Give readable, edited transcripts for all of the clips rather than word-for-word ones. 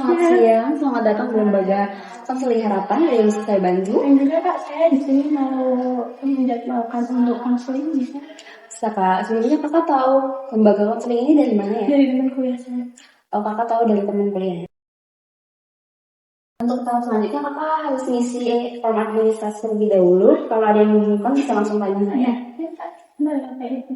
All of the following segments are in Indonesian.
Selamat siang, selamat datang di lembaga konseling harapan. Ada yang bisa saya bantu? Dan juga Kak, saya di sini mau menjadwalkan untuk konseling bisa Bisa Kak, sebelumnya Kakak tahu lembaga konseling ini dari mana ya? dari teman kuliah saya. Oh, Kakak tahu dari teman kuliah. Untuk tahap selanjutnya Kakak harus ngisi form administrasi terlebih dahulu. Kalau ada yang membingungkan bisa langsung tanya saya. Ya Kak, benar kayak itu.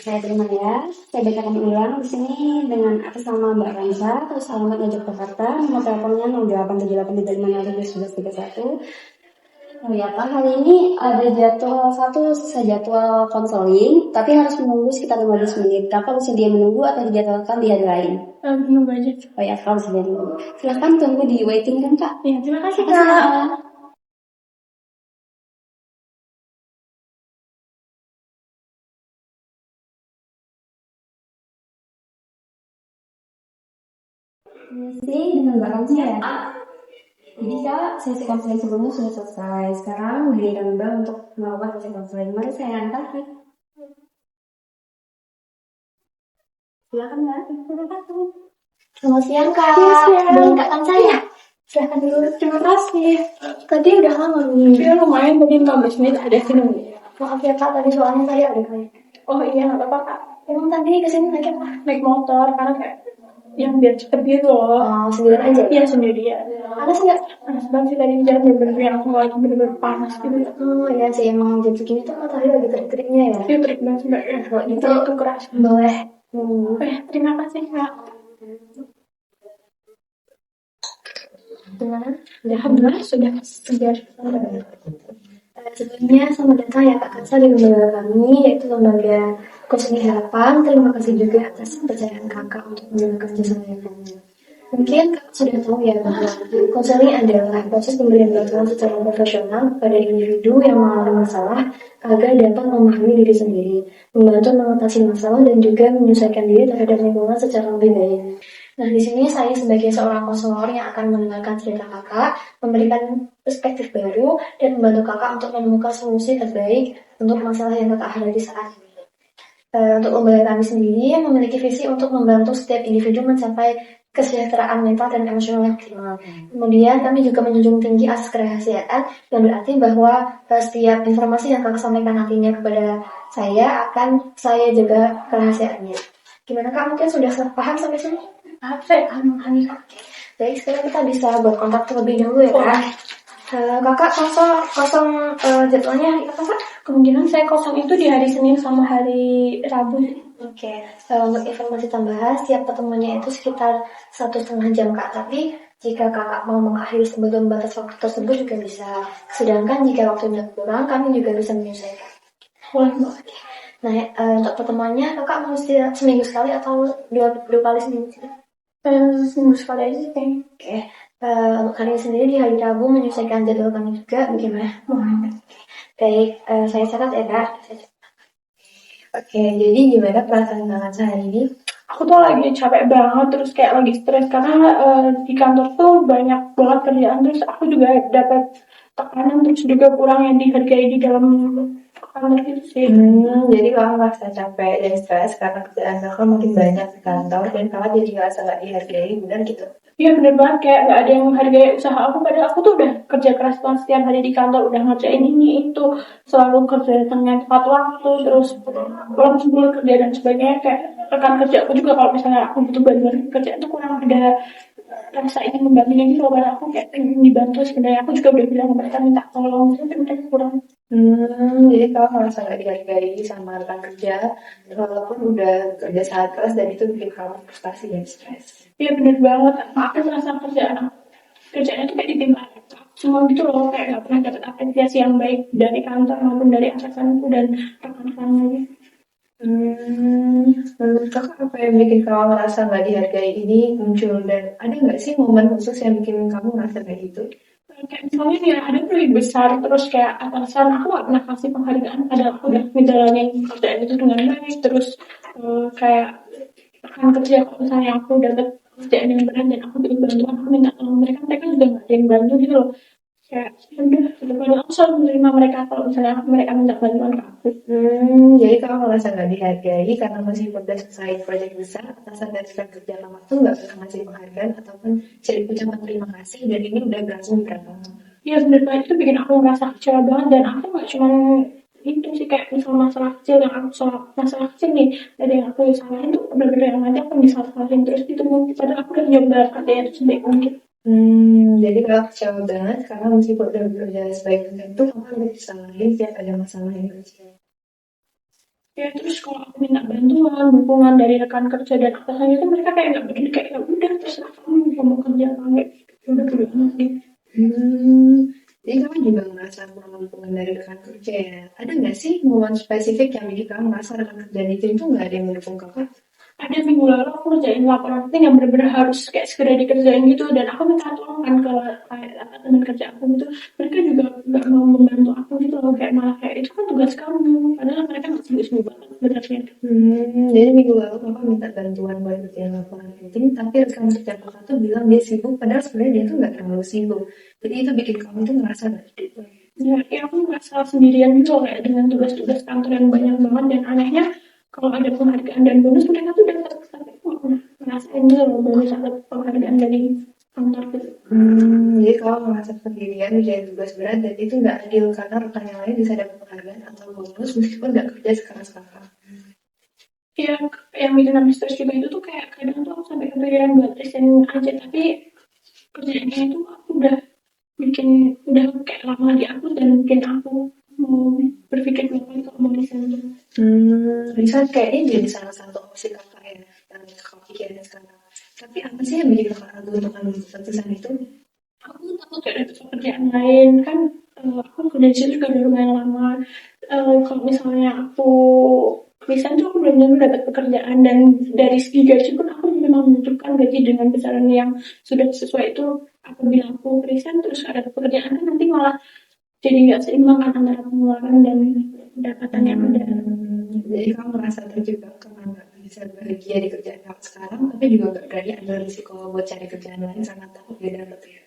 Saya terima ya. Saya bacakan ulang di sini dengan atas nama Mbak Ransa, terus alamatnya Yogyakarta, nomor teleponnya 0878 Oh ya Pak, hari ini ada sisa jadwal konseling, tapi harus menunggu sekitar 15 menit. Kakak bersedia menunggu atau dijadwalkan di hari lain? Menunggu aja. Oh ya, Kakak bersedia menunggu. Silahkan tunggu di waiting kan Kak? Ya, terima kasih Makasih, Kak. Kak. Mesti dengan Mbak Ramsi ya. Jadi Kak, sesi konseling sebelumnya sudah selesai. Sekarang giliran Mbak untuk melakukan sesi konseling. Mari saya antarkan. Silakan Mbak. Selamat siang Kak. Selamat siang. Dengan Kak Tan saya. Silahkan dulu. Terima kasih. Tadi udah lama nih. Ya lumayan, tadi 15 menit ada sih nunggu. Maaf ya Kak, tadi soalnya saya ada kayak. Oh iya, nggak apa-apa Kak. Emang tadi kesini naik apa? Naik motor karena kayak yang biar cepet gitu loh. Oh, sendirian aja. Iya sendirian. Panas nggak? Panas banget sih tadi jalan bener-bener yang aku lagi bener-bener panas gitu. Oh iya sih, emang jam segini tuh matahari lagi terik-teriknya ya. Dia terik banget sebenarnya. Kalau gitu, Itu keras. boleh. Terima kasih Kak. Gimana? Alhamdulillah sudah. Sebelumnya selamat datang ya Kak Kansa di lembaga kami, yaitu lembaga konseling harapan. Terima kasih juga atas kepercayaan Kakak untuk menjalankan jasa layanan. Mungkin Kakak sudah tahu ya bahwa konseling adalah proses pemberian bantuan secara profesional pada individu yang mengalami masalah agar dapat memahami diri sendiri, membantu mengatasi masalah dan juga menyesuaikan diri terhadap lingkungan secara lebih baik. Nah, di sini saya sebagai seorang konselor yang akan mendengarkan cerita Kakak, memberikan perspektif baru dan membantu Kakak untuk menemukan solusi terbaik untuk masalah yang Kakak hadapi saat ini. Untuk lembaga kami sendiri memiliki visi untuk membantu setiap individu mencapai kesejahteraan mental dan emosional yang optimal. Kemudian kami juga menjunjung tinggi asas kerahasiaan yang berarti bahwa setiap informasi yang Kakak sampaikan nantinya kepada saya akan saya jaga kerahasiaannya. Gimana Kak? Mungkin sudah paham sampai sini? Saya memahami. Baik, sekarang kita bisa buat kontak terlebih dahulu ya Kak. Kakak kosong jadwalnya hari apa Kak? Kemungkinan saya kosong itu di hari Senin sama hari Rabu. Oke. Untuk informasi tambahan, setiap pertemuannya itu sekitar 1,5 jam Kak. Tapi jika Kakak mau mengakhiri sebelum batas waktu tersebut juga bisa. Sedangkan jika waktunya kurang, kami juga bisa menyesuaikan. Boleh. Nah, untuk pertemuannya Kakak mau seminggu sekali atau dua kali seminggu sih? Seminggu sekali aja sih kayaknya. Oke. Untuk kalian sendiri di hari Rabu menyesuaikan jadwal kami juga bagaimana? Baik, saya catat ya Kak. Oke, jadi gimana perasaan Kakak sehari ini? Aku tuh lagi capek banget, terus kayak lagi stres karena di kantor tuh banyak banget kerjaan, terus aku juga dapat tekanan, terus juga kurang yang dihargai di dalam kantor itu sih. Jadi kakak merasa capek dan stres karena kerjaan kakak makin banyak di kantor dan kakak jadi ngerasa nggak dihargai, benar gitu? Iya bener banget, kayak gak ada yang menghargai usaha aku. Padahal aku tuh udah kerja keras banget setiap hari di kantor, udah ngerjain ini itu, selalu kerja dengan tepat waktu, terus pulang sebelum kerja dan sebagainya. Kayak rekan kerja aku juga kalau misalnya aku butuh bantuan kerja itu kurang ada rasa ingin membantunya gitu loh. Padahal aku kayak ingin dibantu sebenarnya. Aku juga udah bilang ke mereka minta tolong, tapi mereka kurang. Jadi kakak merasa nggak dihargai sama rekan kerja walaupun udah kerja sangat keras dan itu bikin kamu frustasi dan stres. Iya bener banget, aku merasa kerjanya tuh kayak ditimpa semua gitu loh, kayak gak pernah dapat apresiasi yang baik dari kantor maupun dari atasanku dan rekan-rekanku. Menurut kakak apa yang bikin kamu merasa nggak dihargai ini muncul dan ada nggak sih momen khusus yang bikin kamu merasa kayak gitu? Kayak misalnya nih ada proyek besar, terus kayak atasan aku gak pernah kasih penghargaan padahal aku udah ngejalanin kerjaan itu dengan baik, terus kayak rekan kerja kalau misalnya aku dapat kerjaan yang berat dan aku butuh bantuan, aku minta tolong mereka, mereka juga nggak ada yang bantu gitu loh. Kayak udah gitu kan, aku selalu menerima mereka kalau misalnya mereka minta bantuan ke aku. Jadi kamu merasa nggak dihargai karena masih udah selesai proyek besar, atasan dan rekan kerja kamu tuh nggak pernah ngasih penghargaan ataupun jadi ucapan terima kasih, dan ini udah berlangsung berapa lama? Iya bener banget, itu bikin aku merasa kecewa banget, dan aku nggak cuma itu sih, kayak misal masalah kecil yang aku soal masalah kecil nih, ada yang aku salahin tuh bener-bener yang nanti aku disalahin terus gitu mungkin, padahal aku udah nyoba kerjanya itu sebaik mungkin. Jadi kalau kecewa banget karena meskipun udah bekerja sebaik mungkin tuh kamu udah disalahin tiap ada masalah yang kecil. Ya terus kalau aku minta bantuan, dukungan dari rekan kerja dan atasannya itu mereka kayak nggak peduli, kayak ya udah terserah kamu mau kerja apa enggak, ya udah bodo amat deh. Jadi kamu juga merasa kurang dukungan dari rekan kerja ya? Ada nggak sih momen spesifik yang bikin kamu merasa rekan kerja itu nggak ada yang mendukung kakak? Ada minggu lalu aku kerjain laporan penting yang benar-benar harus kayak segera dikerjain gitu, dan aku minta tolong kan ke teman kerja aku gitu, mereka juga nggak mau membantu aku gitu loh, kayak malah kayak itu kan tugas kamu, padahal mereka nggak sibuk-sibuk banget sebenarnya. Jadi minggu lalu kakak minta bantuan buat kerjaan laporan penting, tapi rekan kerja kakak tuh bilang dia sibuk, padahal sebenarnya dia tuh nggak terlalu sibuk. Jadi itu bikin kamu tuh ngerasa nggak didukung. Ya aku merasa sendirian gitu loh, kayak dengan tugas-tugas kantor yang banyak banget, dan anehnya kalau ada penghargaan dan bonus mereka tuh dapat, tapi aku nggak pernah ngerasain gitu loh bonus atau penghargaan dari kantor gitu. Jadi kamu merasa sendirian jadi tugas berat, dan itu nggak adil karena rekan yang lain bisa dapat penghargaan atau bonus meskipun nggak kerja sekeras kakak. Ya yang bikin aku stres juga itu tuh kayak kadang tuh aku sampai kepikiran buat resign aja, tapi kerjaannya itu aku udah kayak lama di aku, dan mungkin aku mau berpikir dua kali kalau mau resign tuh. Resign kayaknya jadi salah satu opsi kakak ya yang kakak pikirin sekarang. Tapi apa sih yang bikin kakak ragu untuk ambil keputusan itu? Aku takut gak dapet pekerjaan lain kan, aku kerja di situ juga udah lumayan lama. Kalau misalnya aku resign tuh aku belum tentu dapat pekerjaan, dan dari segi gaji pun aku memang membutuhkan gaji dengan besaran yang sudah sesuai itu. Apabila aku resign terus ada pekerjaan kan nanti malah jadi nggak seimbang kan antara pengeluaran dan pendapatan yang ada. Jadi kamu merasa terjebak karena nggak bisa bahagia di kerjaan kamu sekarang, tapi juga nggak berani ambil risiko buat cari kerjaan lain karena takut gak dapet ya.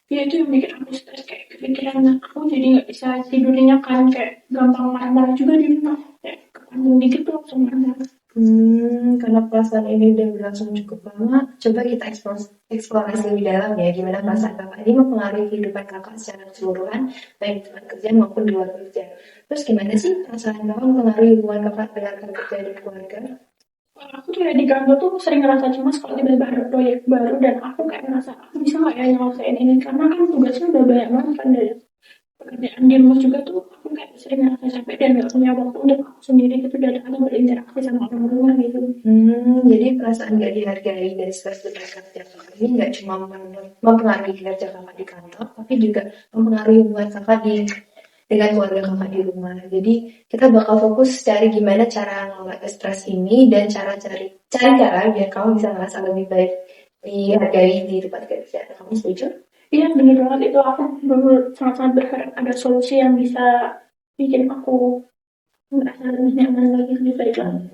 Ya itu yang bikin aku stres, kayak kepikiran aku jadi nggak bisa tidur nyenyak kan, kayak gampang marah-marah juga di rumah, kayak kepandung dikit tuh langsung marah-marah. Karena perasaan ini udah berlangsung cukup lama, coba kita eksplorasi lebih dalam ya, gimana perasaan kakak ini mempengaruhi kehidupan kakak secara keseluruhan, baik di tempat kerja maupun di luar kerja. Terus gimana sih perasaan kakak mempengaruhi hubungan kakak dengan rekan kerja dan keluarga? Aku tuh ya di kantor tuh sering ngerasa cemas kalau tiba-tiba ada proyek baru, dan aku kayak ngerasa aku bisa nggak ya nyelesain ini, karena kan tugasnya udah banyak banget kan, dari pekerjaan di rumah juga tuh aku kayak sering ngerasa capek dan nggak punya waktu untuk aku sendiri gitu, dan kadang berinteraksi sama orang rumah gitu. Jadi perasaan gak dihargai dari stres rekan kerja kakak ini nggak cuma mempengaruhi kinerja kakak di kantor, tapi juga mempengaruhi hubungan kakak dengan keluarga kakak di rumah. Jadi kita bakal fokus cari gimana cara ngelola stres ini, dan cari cara biar kamu bisa merasa lebih baik dihargai di tempat kerja. Kamu setuju? Iya bener banget, itu aku sangat-sangat berharap ada solusi yang bisa bikin aku merasa lebih nyaman lagi, lebih baik lagi.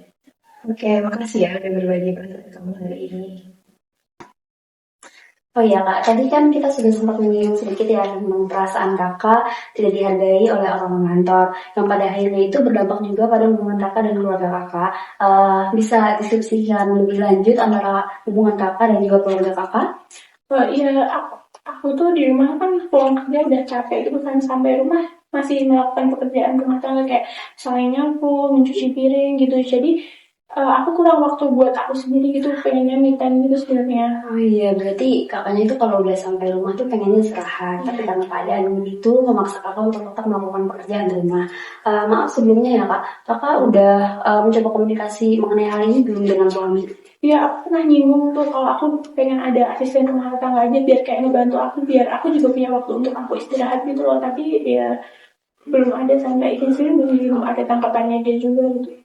Oke, makasih ya udah berbagi perasaan kamu hari ini. Oh iya kak, tadi kan kita sudah sempat menyinggung sedikit ya tentang perasaan kakak tidak dihargai oleh orang kantor, yang pada akhirnya itu berdampak juga pada hubungan kakak dan keluarga kakak. Bisa diskusikan lebih lanjut antara hubungan kakak dan juga keluarga kakak? Iya, aku tuh di rumah kan pulang kerja udah capek gitu kan, sampai rumah masih melakukan pekerjaan rumah tangga kayak saling nyapu, mencuci piring gitu. Jadi aku kurang waktu buat aku sendiri gitu, pengennya me time gitu sebenarnya. Oh iya, berarti kakaknya itu kalau udah sampai rumah tuh pengennya istirahat, tapi karena keadaan itu memaksa kakak untuk tetap melakukan pekerjaan di rumah. Maaf sebelumnya ya kak, kakak udah mencoba komunikasi mengenai hal ini belum dengan suami? Iya, aku pernah nyinggung tuh kalau aku pengen ada asisten rumah tangga aja biar kayak ngebantu aku, biar aku juga punya waktu untuk aku istirahat gitu loh. Tapi ya belum ada, sampai ini sih belum ada tanggapannya dia juga gitu.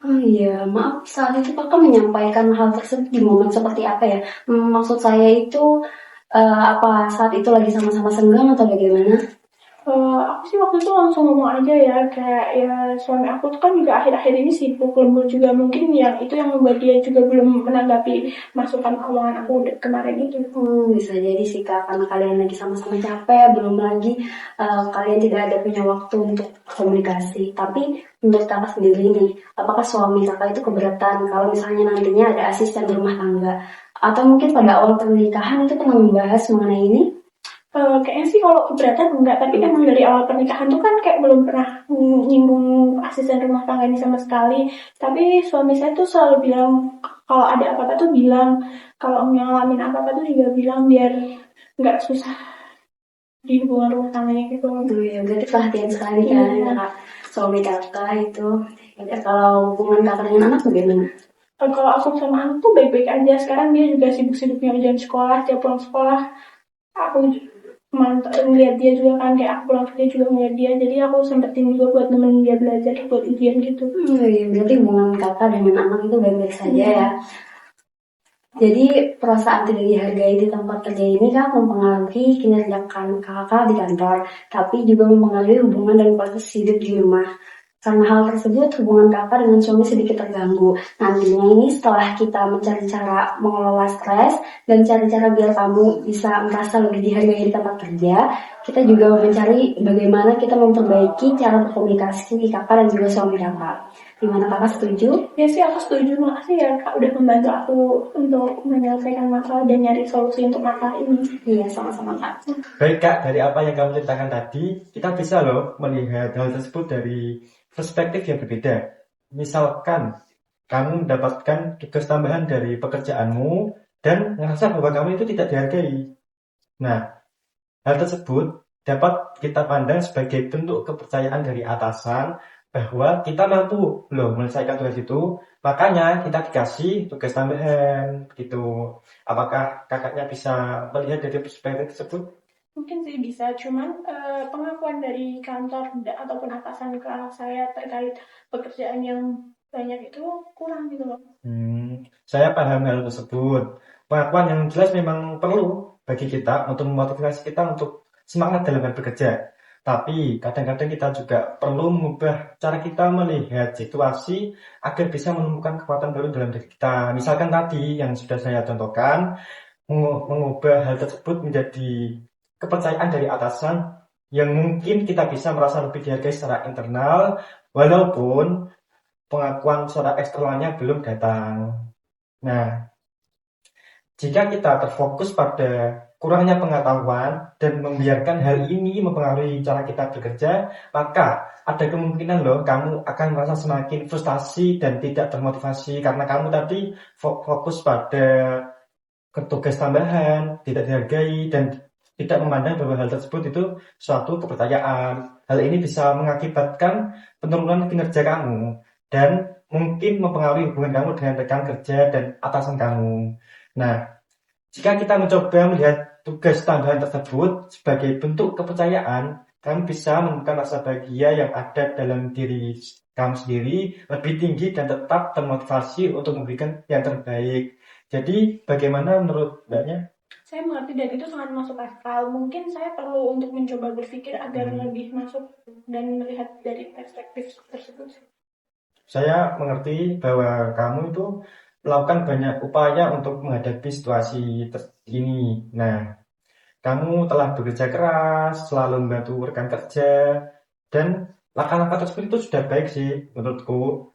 Oh iya, maaf saat itu kakak menyampaikan hal tersebut di momen seperti apa ya? Maksud saya itu apa saat itu lagi sama-sama senggang atau bagaimana? Aku sih waktu itu langsung ngomong aja ya, kayak ya suami aku tuh kan juga akhir-akhir ini sibuk lembur juga, mungkin yang itu yang membuat dia juga belum menanggapi masukan omongan aku kemarin itu. Bisa jadi sih Kak, karena kalian lagi sama-sama capek, belum lagi kalian tidak ada punya waktu untuk komunikasi. Tapi menurut Kakak sendiri nih, apakah suami Kakak itu keberatan kalau misalnya nantinya ada asisten rumah tangga? Atau mungkin pada awal pernikahan itu pernah membahas mengenai ini? Kayaknya sih kalau keberatan enggak, tapi emang dari awal pernikahan tuh kan kayak belum pernah nyinggung asisten rumah tangga ini sama sekali. Tapi suami saya tuh selalu bilang kalau ada apa-apa tuh bilang, kalau ngalamin apa-apa tuh juga bilang biar nggak susah di hubungan rumah tangganya gitu. Ya, berarti perhatian sekali kan Kak, suami Kakak itu. Ya, kalau hubungan Kakak dengan anak bagaimana? Kalau aku sama anak tuh baik-baik aja. Sekarang dia juga sibuk-sibuknya ujian sekolah, dia pulang sekolah. Aku ngeliat dia juga kan, kayak aku pulang kerja juga ngeliat dia, jadi aku sempetin juga buat nemenin dia belajar buat ujian gitu. Iya, berarti hubungan Kakak dengan anak itu baik-baik saja ya. Jadi perasaan tidak dihargai di tempat kerja ini kan mempengaruhi kinerja kakak di kantor, tapi juga mempengaruhi hubungan dan kualitas hidup di rumah. Karena hal tersebut, hubungan kakak dengan suami sedikit terganggu. Nantinya ini setelah kita mencari cara mengelola stres dan cari cara biar kamu bisa merasa lebih dihargai di tempat kerja, kita juga mencari bagaimana kita memperbaiki cara berkomunikasi kakak dan juga suami kakak. Gimana kakak setuju? Ya sih aku setuju, makasih ya Kak udah membantu aku untuk menyelesaikan masalah dan nyari solusi untuk masalah ini. Iya, sama-sama Kak. Baik Kak, dari apa yang kamu ceritakan tadi, kita bisa loh melihat hal tersebut dari perspektif yang berbeda. Misalkan kamu mendapatkan tugas tambahan dari pekerjaanmu dan merasa bahwa kamu itu tidak dihargai. Nah, hal tersebut dapat kita pandang sebagai bentuk kepercayaan dari atasan bahwa kita mampu loh menyelesaikan tugas itu, makanya kita dikasih tugas tambahan gitu. Apakah kakaknya bisa melihat dari perspektif tersebut? Mungkin sih bisa, cuman pengakuan dari kantor ataupun atasan ke saya terkait pekerjaan yang banyak itu kurang gitu loh. Saya paham hal tersebut. Pengakuan yang jelas memang perlu bagi kita untuk memotivasi kita untuk semangat dalam bekerja. Tapi kadang-kadang kita juga perlu mengubah cara kita melihat situasi agar bisa menemukan kekuatan baru dalam diri kita. Misalkan tadi yang sudah saya contohkan, mengubah hal tersebut menjadi kepercayaan dari atasan yang mungkin kita bisa merasa lebih dihargai secara internal, walaupun pengakuan secara eksternalnya belum datang. Nah, jika kita terfokus pada kurangnya pengetahuan dan membiarkan hal ini mempengaruhi cara kita bekerja, maka ada kemungkinan loh kamu akan merasa semakin frustasi dan tidak termotivasi karena kamu tadi fokus pada tugas tambahan, tidak dihargai dan tidak memandang bahwa hal tersebut itu suatu kepercayaan. Hal ini bisa mengakibatkan penurunan kinerja kamu dan mungkin mempengaruhi hubungan kamu dengan rekan kerja dan atasan kamu. Nah, jika kita mencoba melihat tugas tambahan tersebut sebagai bentuk kepercayaan, kamu bisa menemukan rasa bahagia yang ada dalam diri kamu sendiri lebih tinggi dan tetap termotivasi untuk memberikan yang terbaik. Jadi, bagaimana menurut Mbaknya? Saya mengerti dan itu sangat masuk akal. Mungkin saya perlu untuk mencoba berpikir agar lebih masuk dan melihat dari perspektif tersebut. Saya mengerti bahwa kamu itu melakukan banyak upaya untuk menghadapi situasi ini. Nah, kamu telah bekerja keras, selalu membantu rekan kerja, dan langkah-langkah tersebut itu sudah baik sih menurutku.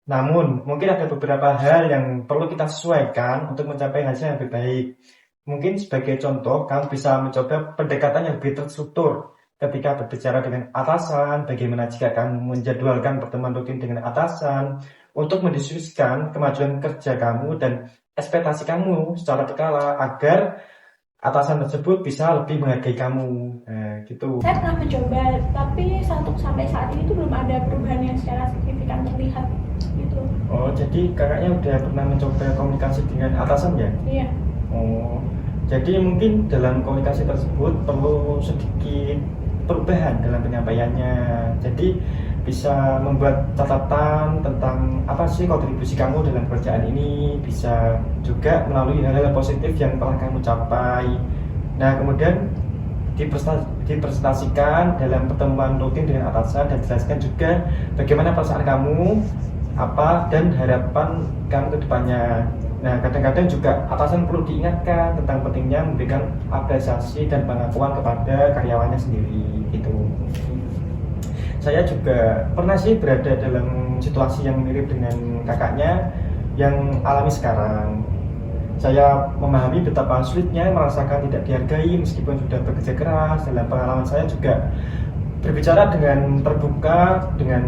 Namun, mungkin ada beberapa hal yang perlu kita sesuaikan untuk mencapai hasil yang lebih baik. Mungkin sebagai contoh, kamu bisa mencoba pendekatan yang lebih terstruktur ketika berbicara dengan atasan, bagaimana jika kamu menjadwalkan pertemuan rutin dengan atasan, untuk mendiskusikan kemajuan kerja kamu dan ekspektasi kamu secara berkala agar atasan tersebut bisa lebih menghargai kamu. Nah, gitu. Saya pernah mencoba, tapi sampai saat ini tuh belum ada perubahan yang secara signifikan terlihat gitu. Oh, jadi kakaknya udah pernah mencoba komunikasi dengan atasan ya? Iya. Oh, jadi mungkin dalam komunikasi tersebut perlu sedikit perubahan dalam penyampaiannya. Jadi bisa membuat catatan tentang apa sih kontribusi kamu dalam pekerjaan ini, bisa juga melalui hal-hal positif yang telah kamu capai. Nah, kemudian dipresentasikan dalam pertemuan rutin dengan atasan dan jelaskan juga bagaimana perasaan kamu apa dan harapan kamu ke depannya. Nah, kadang-kadang juga atasan perlu diingatkan tentang pentingnya memberikan apresiasi dan pengakuan kepada karyawannya sendiri gitu. Saya juga pernah sih berada dalam situasi yang mirip dengan kakaknya yang alami sekarang. Saya memahami betapa sulitnya merasakan tidak dihargai meskipun sudah bekerja keras. Dalam pengalaman saya juga berbicara dengan terbuka dengan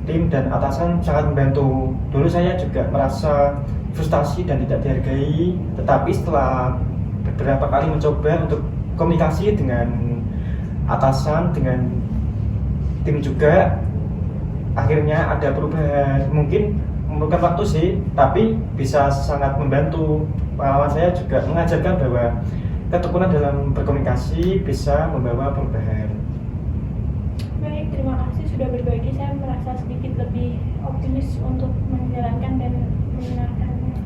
tim dan atasan sangat membantu. Dulu saya juga merasa frustasi dan tidak dihargai, tetapi setelah beberapa kali mencoba untuk komunikasi dengan atasan, dengan tim juga, akhirnya ada perubahan. Mungkin memerlukan waktu sih, tapi bisa sangat membantu. Pengalaman saya juga mengajarkan bahwa ketekunan dalam berkomunikasi bisa membawa perubahan. Baik, terima kasih sudah berbagi. Saya merasa sedikit lebih optimis untuk menjalankan dan mendengarkannya.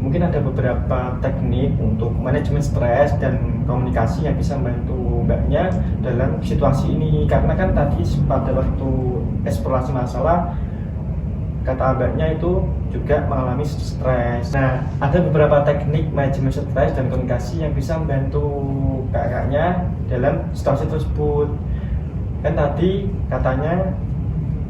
Mungkin ada beberapa teknik untuk manajemen stres dan komunikasi yang bisa membantu mbaknya dalam situasi ini. Karena kan tadi pada waktu eksplorasi masalah, kata mbaknya itu juga mengalami stres. Nah, ada beberapa teknik manajemen stres dan komunikasi yang bisa membantu kakaknya dalam situasi tersebut. Kan tadi katanya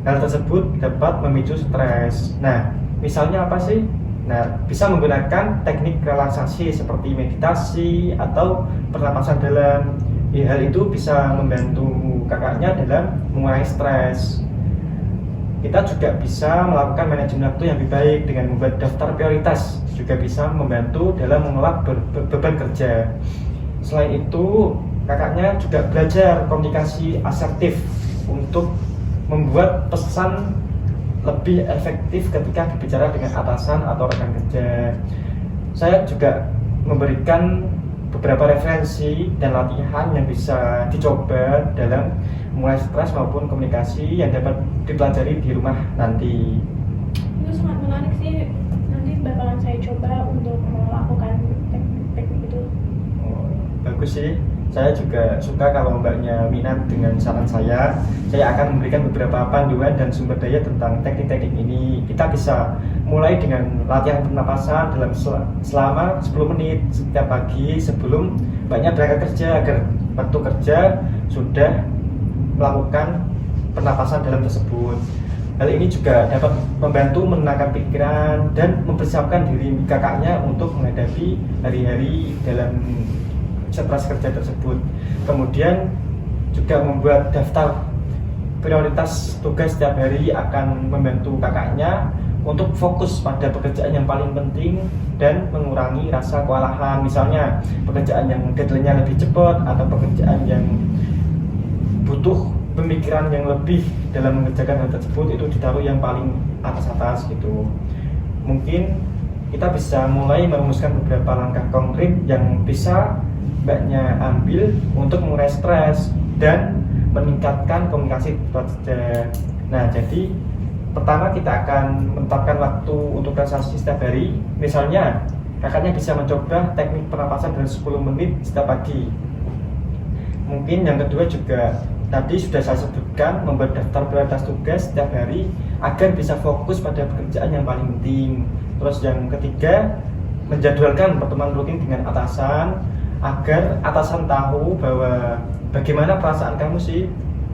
hal tersebut dapat memicu stres. Nah, misalnya apa sih? Nah, bisa menggunakan teknik relaksasi seperti meditasi atau pernapasan dalam. Hal itu bisa membantu kakaknya dalam mengurangi stres. Kita juga bisa melakukan manajemen waktu yang lebih baik dengan membuat daftar prioritas, juga bisa membantu dalam mengelola beban kerja. Selain itu, kakaknya juga belajar komunikasi asertif untuk membuat pesan lebih efektif ketika berbicara dengan atasan atau rekan kerja. Saya juga memberikan beberapa referensi dan latihan yang bisa dicoba dalam mulai stres maupun komunikasi yang dapat dipelajari di rumah nanti. Itu sangat menarik sih. Nanti bakalan saya coba untuk melakukan teknik itu. Bagus sih. Saya juga suka kalau mbaknya minat dengan saran saya. Saya akan memberikan beberapa panduan dan sumber daya tentang teknik-teknik ini. Kita bisa mulai dengan latihan pernapasan dalam selama 10 menit setiap pagi sebelum mbaknya berangkat kerja, agar waktu kerja sudah melakukan pernapasan dalam tersebut. Hal ini juga dapat membantu menenangkan pikiran dan mempersiapkan diri kakaknya untuk menghadapi hari-hari dalam stres kerja tersebut. Kemudian juga membuat daftar prioritas tugas setiap hari akan membantu kakaknya untuk fokus pada pekerjaan yang paling penting dan mengurangi rasa kewalahan. Misalnya pekerjaan yang deadline-nya lebih cepat atau pekerjaan yang butuh pemikiran yang lebih dalam mengerjakan hal tersebut, itu ditaruh yang paling atas-atas gitu. Mungkin kita bisa mulai merumuskan beberapa langkah konkret yang bisa mbaknya ambil untuk mengurangi stres dan meningkatkan komunikasi kerja. Nah, jadi pertama kita akan menetapkan waktu untuk relaksasi setiap hari. Misalnya kakaknya bisa mencoba teknik pernapasan dalam 10 menit setiap pagi. Mungkin yang kedua juga tadi sudah saya sebutkan, membuat daftar prioritas tugas setiap hari agar bisa fokus pada pekerjaan yang paling penting. Terus yang ketiga, menjadwalkan pertemuan rutin dengan atasan agar atasan tahu bahwa bagaimana perasaan kamu sih,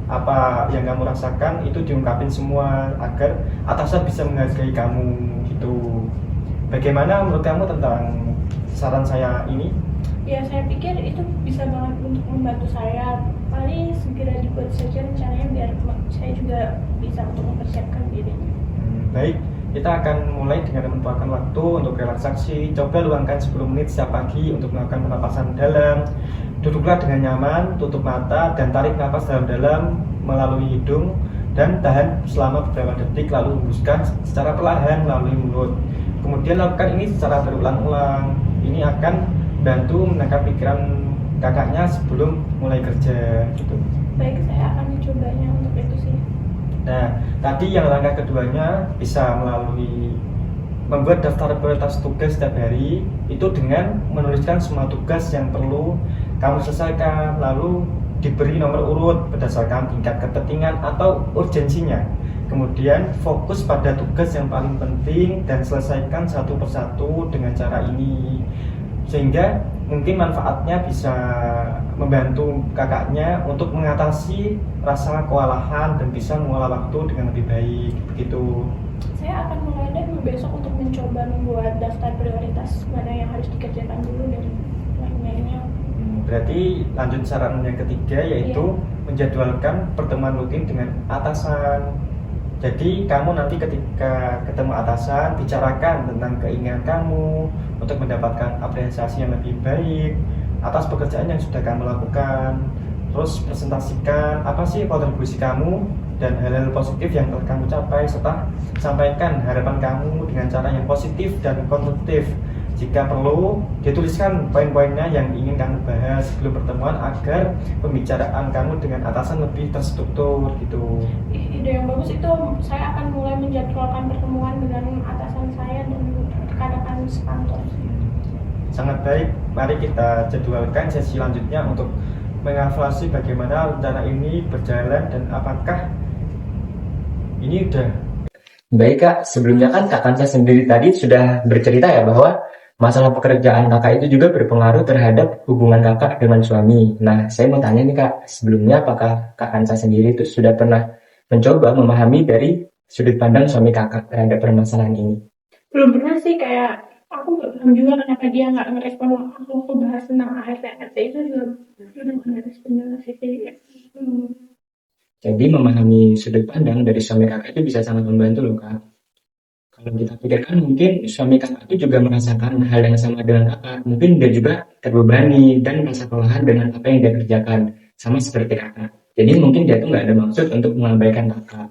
apa yang kamu rasakan itu diungkapin semua agar atasan bisa menghargai kamu gitu. Bagaimana menurut kamu tentang saran saya ini? Ya, saya pikir itu bisa banget untuk membantu saya. Paling segera dibuat saja rencananya biar saya juga bisa untuk mempersiapkan diri. Baik, kita akan mulai dengan memanfaatkan waktu untuk relaksasi. Coba luangkan 10 menit setiap pagi untuk melakukan pernapasan dalam. Duduklah dengan nyaman, tutup mata dan tarik nafas dalam-dalam melalui hidung dan tahan selama beberapa detik, lalu hembuskan secara perlahan melalui mulut. Kemudian lakukan ini secara berulang-ulang. Ini akan bantu menangkap pikiran kakaknya sebelum mulai kerja gitu. Baik, saya akan mencobanya untuk itu sih. Nah, tadi yang langkah keduanya bisa melalui membuat daftar prioritas tugas setiap hari, itu dengan menuliskan semua tugas yang perlu kamu selesaikan, lalu diberi nomor urut berdasarkan tingkat kepentingan atau urgensinya. Kemudian fokus pada tugas yang paling penting dan selesaikan satu persatu dengan cara ini, sehingga mungkin manfaatnya bisa membantu kakaknya untuk mengatasi rasa kewalahan dan bisa mengolah waktu dengan lebih baik begitu. Saya akan mulai dari besok untuk mencoba membuat daftar prioritas mana yang harus dikerjakan dulu dan lain-lainnya. Berarti lanjut saran yang ketiga, yaitu menjadwalkan pertemuan rutin dengan atasan. Jadi kamu nanti ketika ketemu atasan, bicarakan tentang keinginan kamu untuk mendapatkan apresiasi yang lebih baik atas pekerjaan yang sudah kamu lakukan. Terus presentasikan apa sih kontribusi kamu dan hal-hal positif yang telah kamu capai, serta sampaikan harapan kamu dengan cara yang positif dan konstruktif. Jika perlu, dituliskan poin-poinnya yang ingin kamu bahas sebelum pertemuan agar pembicaraan kamu dengan atasan lebih terstruktur gitu. Ide yang bagus itu. Saya akan mulai menjadwalkan pertemuan dengan atasan saya dan rekan-rekan sekantor. Sangat baik, mari kita jadwalkan sesi selanjutnya untuk mengevaluasi bagaimana rencana ini berjalan dan apakah ini udah. Baik Kak, sebelumnya kan Kak Kansa sendiri tadi sudah bercerita ya bahwa masalah pekerjaan kakak itu juga berpengaruh terhadap hubungan kakak dengan suami. Nah, saya mau tanya nih Kak, sebelumnya apakah Kak Kansa sendiri itu sudah pernah mencoba memahami dari sudut pandang suami kakak terhadap permasalahan ini? Belum pernah sih, kayak aku nggak paham juga kenapa dia nggak ngerespon waktu aku bahas tentang ART itu juga belum ngerespon sih. Jadi memahami sudut pandang dari suami kakak itu bisa sangat membantu loh Kak. Kalau kita pikirkan mungkin suami kakak itu juga merasakan hal yang sama dengan kakak. Mungkin dia juga terbebani dan merasa kelelahan dengan apa yang dia kerjakan. Sama seperti kakak. Jadi mungkin dia tuh nggak ada maksud untuk mengabaikan kakak.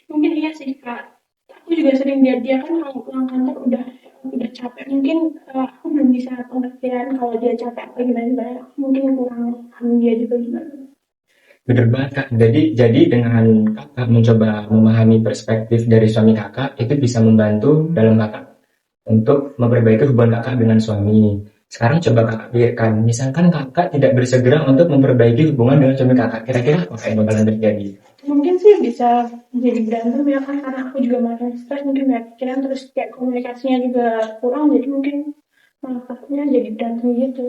Mungkin iya sih Kak. Aku juga sering lihat dia kan kalau pulang kantor udah capek. Mungkin aku belum bisa pengertian kalau dia capek apa gimana. Mungkin kurang paham dia juga gimana. Bener banget Kak. Jadi dengan kakak mencoba memahami perspektif dari suami kakak, itu bisa membantu dalam kakak untuk memperbaiki hubungan kakak dengan suami. Sekarang coba kakak pikirkan, misalkan kakak tidak bersegera untuk memperbaiki hubungan dengan suami kakak, kira-kira apa yang bakalan terjadi? Mungkin sih bisa jadi berantem ya kan, karena aku juga makin stres, mungkin banyak pikiran, terus kayak komunikasinya juga kurang, jadi mungkin malah takutnya jadi berantem gitu.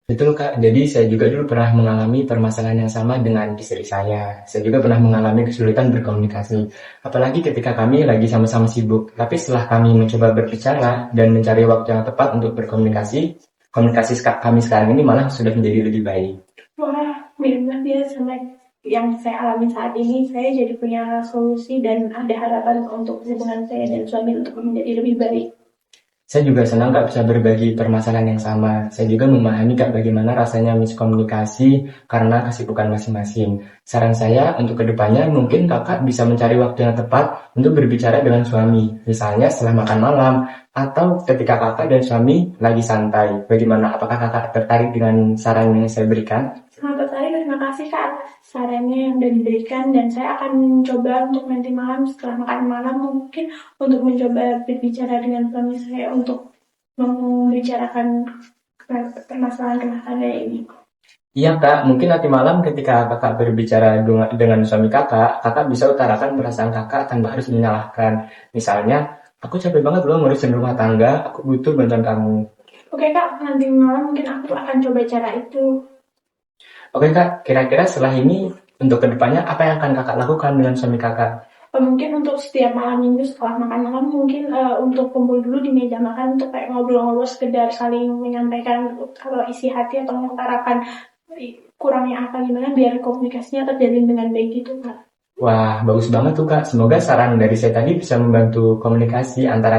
Betul Kak, jadi saya juga dulu pernah mengalami permasalahan yang sama dengan istri saya. Saya juga pernah mengalami kesulitan berkomunikasi. Apalagi ketika kami lagi sama-sama sibuk. Tapi setelah kami mencoba berbicara dan mencari waktu yang tepat untuk berkomunikasi, komunikasi kami sekarang ini malah sudah menjadi lebih baik. Wah, mirip banget ya sama yang saya alami saat ini. Saya jadi punya solusi dan ada harapan untuk hubungan saya dan suami untuk menjadi lebih baik. Saya juga senang Kak bisa berbagi permasalahan yang sama. Saya juga memahami Kak bagaimana rasanya miskomunikasi karena kesibukan masing-masing. Saran saya untuk kedepannya mungkin Kakak bisa mencari waktu yang tepat untuk berbicara dengan suami. Misalnya setelah makan malam atau ketika Kakak dan suami lagi santai. Bagaimana? Apakah Kakak tertarik dengan saran yang saya berikan? Sangat tertarik, terima kasih Kak atas sarannya yang sudah diberikan, dan saya akan mencoba untuk nanti malam setelah makan malam mungkin untuk mencoba berbicara dengan suami saya untuk membicarakan permasalahan ini. Iya Kak, mungkin nanti malam ketika Kakak berbicara dengan suami Kakak bisa utarakan perasaan Kakak tanpa harus menyalahkan. Misalnya, aku capek banget loh ngurusin rumah tangga, aku butuh bantuan kamu. Oke Kak, nanti malam mungkin aku akan coba cara itu. Oke Kak, kira-kira setelah ini untuk kedepannya apa yang akan Kakak lakukan dengan suami Kakak? Mungkin untuk setiap malam minggu setelah makan malam mungkin untuk kumpul dulu di meja makan untuk kayak ngobrol-ngobrol, sekedar saling menyampaikan kalau isi hati atau mengutarakan kurangnya apa gimana biar komunikasinya terjalin dengan baik gitu Kak. Wah, bagus banget tuh Kak. Semoga saran dari saya tadi bisa membantu komunikasi antara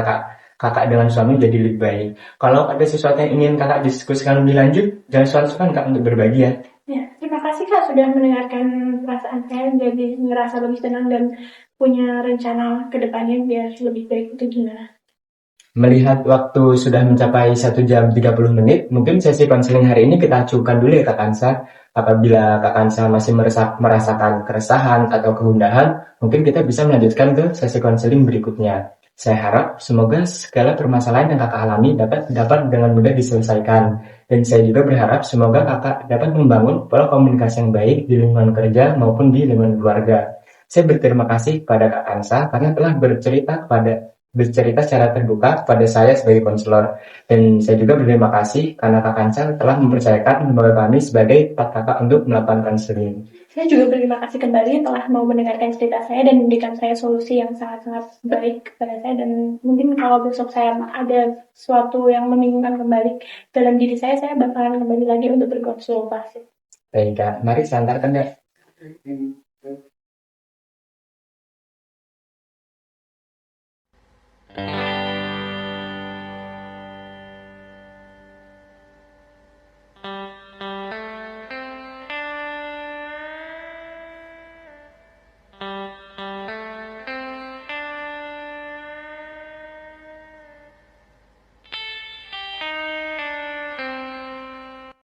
kakak dengan suami jadi lebih baik. Kalau ada sesuatu yang ingin Kakak diskusikan lebih lanjut, jangan sungkan Kak untuk berbagi ya. Ya, terima kasih Kak sudah mendengarkan perasaan saya, jadi ngerasa lebih tenang dan punya rencana ke depannya biar lebih baik itu gimana. Melihat waktu sudah mencapai 1 jam 30 menit, mungkin sesi konseling hari ini kita acuhkan dulu ya Kak Kansa. Apabila Kak Kansa masih merasakan keresahan atau kegundahan, mungkin kita bisa melanjutkan ke sesi konseling berikutnya. Saya harap semoga segala permasalahan yang kakak alami dapat dengan mudah diselesaikan. Dan saya juga berharap semoga kakak dapat membangun pola komunikasi yang baik di lingkungan kerja maupun di lingkungan keluarga. Saya berterima kasih kepada Kak Kansa karena telah bercerita secara terbuka kepada saya sebagai konselor. Dan saya juga berterima kasih karena Kak Kansa telah mempercayakan lembaga kami sebagai tempat kakak untuk melakukan konseling. Saya juga berterima kasih kembali telah mau mendengarkan cerita saya dan memberikan saya solusi yang sangat-sangat baik kepada saya. Dan mungkin kalau besok saya ada sesuatu yang membingungkan kembali dalam diri saya bakalan kembali lagi untuk berkonsultasi. Baik Kak, mari saya antarkan ya.